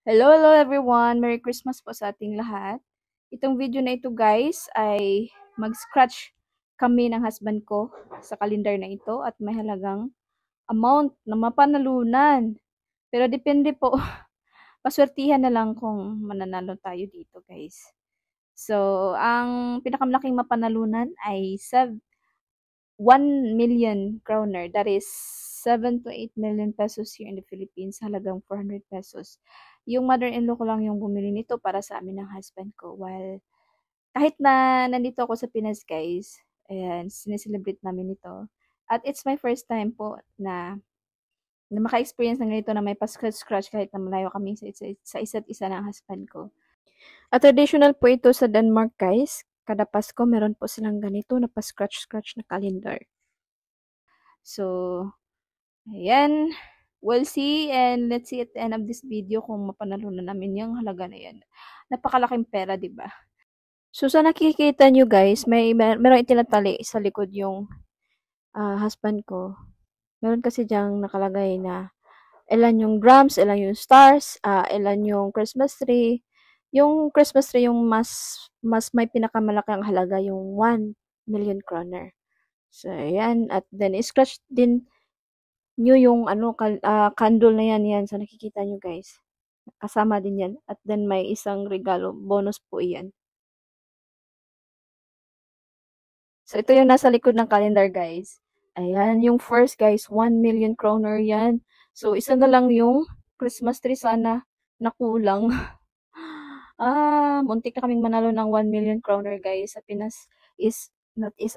Hello, hello everyone! Merry Christmas po sa ating lahat. Itong video na ito guys ay mag-scratch kami ng husband ko sa kalendar na ito at may halagang amount na mapanalunan. Pero depende po, paswertihan na lang kung mananalo tayo dito guys. So, ang pinakamalaking mapanalunan ay 1 million kroner. That is 7 to 8 million pesos here in the Philippines. Halagang 400 pesos. Yung mother-in-law ko lang yung bumili nito para sa amin ng husband ko. While kahit na nandito ako sa Pinas guys, ayan, sineselebrate namin ito. At it's my first time po na maka-experience ng ganito na may pa-scratch-scratch kahit na malayo kami sa isa't isa ng husband ko. At traditional po ito sa Denmark guys. Kada Pasko meron po silang ganito na pa-scratch-scratch na calendar. So, ayan. We'll see and let's see at the end of this video kung mapanalo na namin yung halaga na yan. Napakalaking pera, di ba? So, sa nakikita nyo guys, meron itinatali sa likod yung husband ko. Meron kasi diyang nakalagay na ilan yung grams, ilan yung stars, ilan yung Christmas tree. Yung Christmas tree yung mas may pinakamalaking halaga yung 1 million kroner. So, ayan. At then, scratch din nyo yung candle na yan. So, nakikita nyo guys. Kasama din yan. At then, may isang regalo. Bonus po yan. So, ito yung nasa likod ng calendar guys. Ayan, yung first guys, 1 million kroner yan. So, isa na lang yung Christmas tree sana na kulang. Muntik na kaming manalo ng 1 million kroner guys. Sa Pinas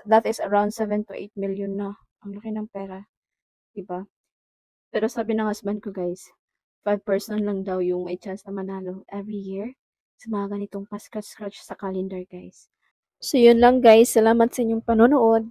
that is around 7 to 8 million na. Ang laki ng pera. Diba? Pero sabi ng husband ko guys, 5% lang daw yung may chance na manalo every year sa mga ganitong pa-scratch-scratch sa calendar guys. So yun lang guys, salamat sa inyong panonood.